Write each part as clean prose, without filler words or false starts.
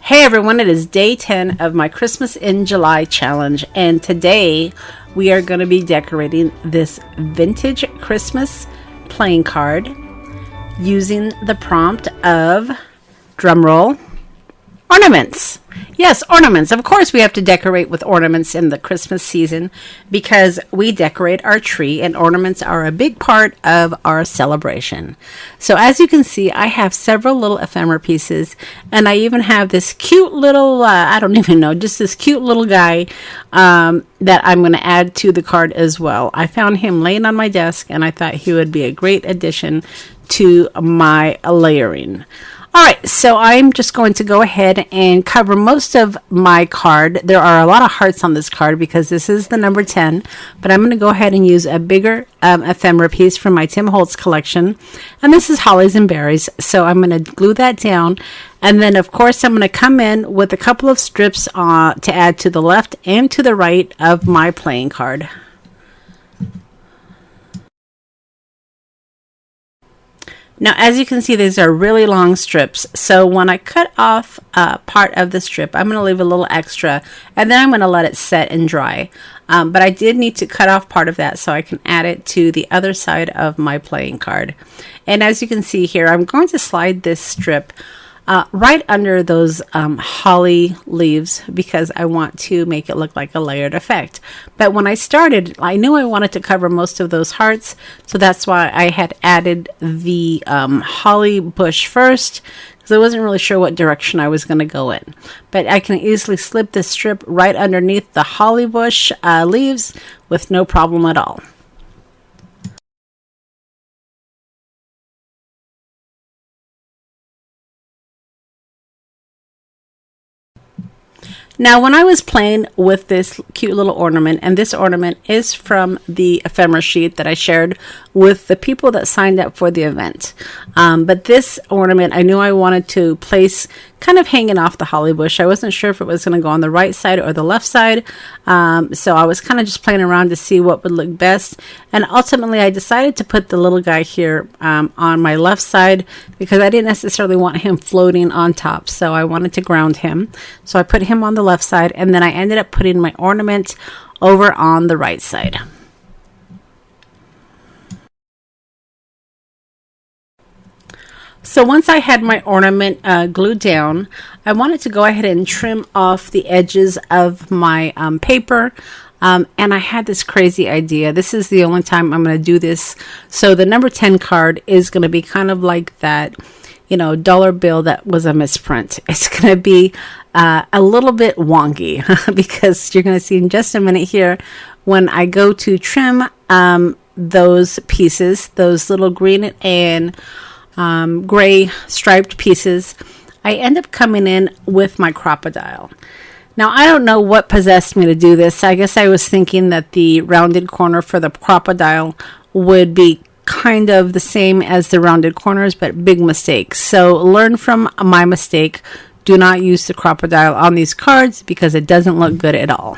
Hey everyone, it is day 10 of my Christmas in July challenge, and today we are going to be decorating this vintage Christmas playing card using the prompt of, drumroll, ornaments. Yes, ornaments. Of course we have to decorate with ornaments in the Christmas season because we decorate our tree and ornaments are a big part of our celebration. So as you can see, I have several little ephemera pieces, and I even have this cute little, I don't even know, just this cute little guy that I'm going to add to the card as well. I found him laying on my desk and I thought he would be a great addition to my layering. Alright, so I'm just going to go ahead and cover most of my card. There are a lot of hearts on this card because this is the number 10, but I'm going to go ahead and use a bigger ephemera piece from my Tim Holtz collection. And this is Hollies and Berries, so I'm going to glue that down. And then, of course, I'm going to come in with a couple of strips to add to the left and to the right of my playing card. Now, as you can see, these are really long strips. So when I cut off part of the strip, I'm going to leave a little extra, and then I'm going to let it set and dry. But I did need to cut off part of that so I can add it to the other side of my playing card. And as you can see here, I'm going to slide this strip right under those holly leaves because I want to make it look like a layered effect. But when I started, I knew I wanted to cover most of those hearts, so that's why I had added the holly bush first, because I wasn't really sure what direction I was going to go in. But I can easily slip this strip right underneath the holly bush leaves with no problem at all. Now, when I was playing with this cute little ornament, and this ornament is from the ephemera sheet that I shared with the people that signed up for the event. But this ornament, I knew I wanted to place kind of hanging off the holly bush. I wasn't sure if it was going to go on the right side or the left side. So I was kind of just playing around to see what would look best. And ultimately, I decided to put the little guy here on my left side because I didn't necessarily want him floating on top. So I wanted to ground him. So I put him on the left side, and then I ended up putting my ornament over on the right side. So once I had my ornament glued down, I wanted to go ahead and trim off the edges of my paper. And I had this crazy idea. This is the only time I'm going to do this. So the number 10 card is going to be kind of like that, you know, dollar bill that was a misprint. It's going to be a little bit wonky because you're going to see in just a minute here when I go to trim those pieces, those little green and gray striped pieces, I end up coming in with my crocodile. Now, I don't know what possessed me to do this. I guess I was thinking that the rounded corner for the crocodile would be kind of the same as the rounded corners, but big mistake. So learn from my mistake. Do not use the crocodile on these cards because it doesn't look good at all.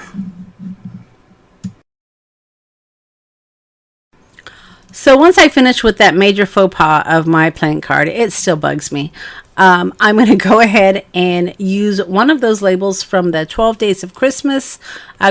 So once I finish with that major faux pas of my playing card, it still bugs me. I'm going to go ahead and use one of those labels from the 12 Days of Christmas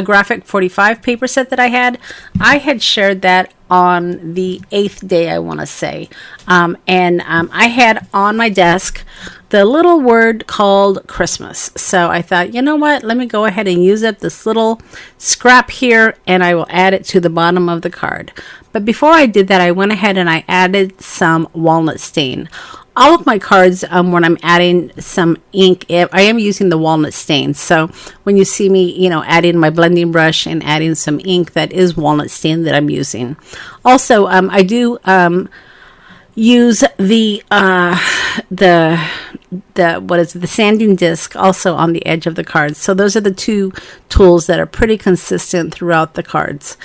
graphic 45 paper set that I had. I had shared that on the 8th day, I want to say. I had on my desk the little word called Christmas. So I thought, you know what? Let me go ahead and use up this little scrap here, and I will add it to the bottom of the card. But before I did that, I went ahead and I added some walnut stain. All of my cards, when I'm adding some ink, I am using the walnut stain. So when you see me, you know, adding my blending brush and adding some ink, that is walnut stain that I'm using. Also, I do use the sanding disc also on the edge of the cards. So those are the two tools that are pretty consistent throughout the cards.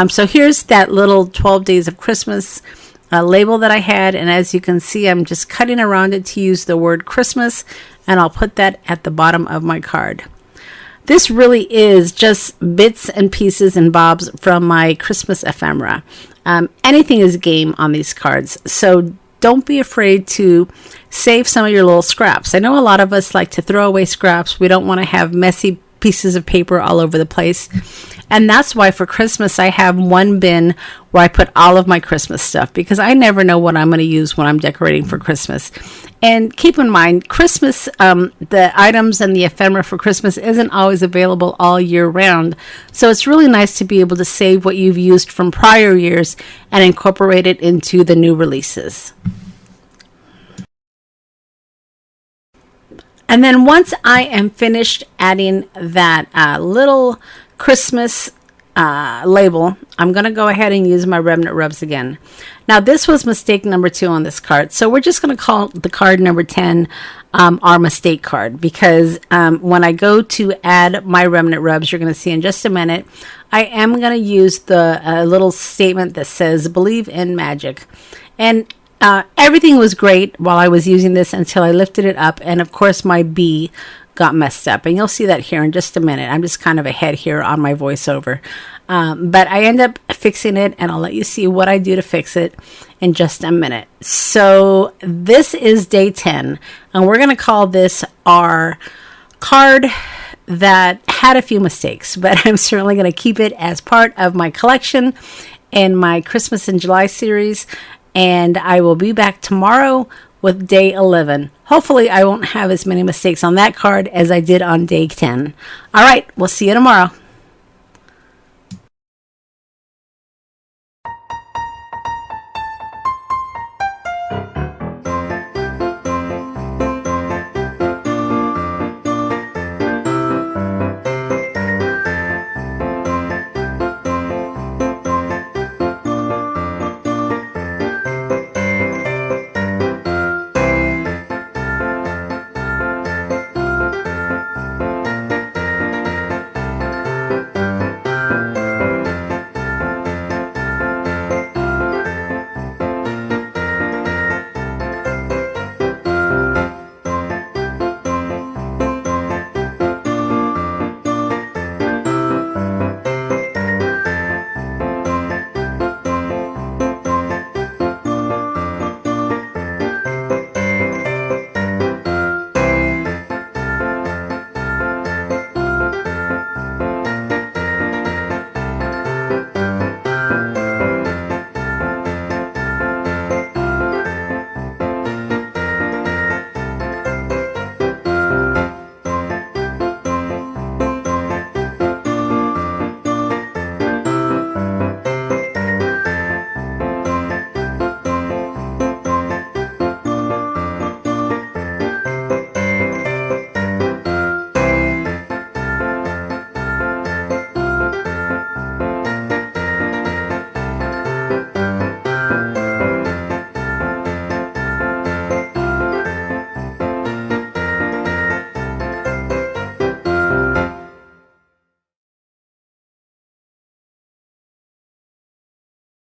So here's that little 12 Days of Christmas label that I had, and as you can see, I'm just cutting around it to use the word Christmas, and I'll put that at the bottom of my card. This really is just bits and pieces and bobs from my Christmas ephemera. Anything is game on these cards, so don't be afraid to save some of your little scraps. I know a lot of us like to throw away scraps. We don't want to have messy pieces of paper all over the place. And that's why for Christmas I have one bin where I put all of my Christmas stuff, because I never know what I'm going to use when I'm decorating for Christmas. And keep in mind, Christmas, the items and the ephemera for Christmas isn't always available all year round. So it's really nice to be able to save what you've used from prior years and incorporate it into the new releases. And then once I am finished adding that little Christmas label, I'm going to go ahead and use my remnant rubs again. Now, this was mistake number 2 on this card. So we're just going to call the card number 10 our mistake card, because when I go to add my remnant rubs, you're going to see in just a minute, I am going to use the little statement that says, believe in magic. And everything was great while I was using this until I lifted it up, and of course my B got messed up, and you'll see that here in just a minute. I'm just kind of ahead here on my voiceover, but I end up fixing it, and I'll let you see what I do to fix it in just a minute. So this is day 10, and we're going to call this our card that had a few mistakes, but I'm certainly going to keep it as part of my collection in my Christmas in July series. And I will be back tomorrow with day 11. Hopefully I won't have as many mistakes on that card as I did on day 10. All right, we'll see you tomorrow.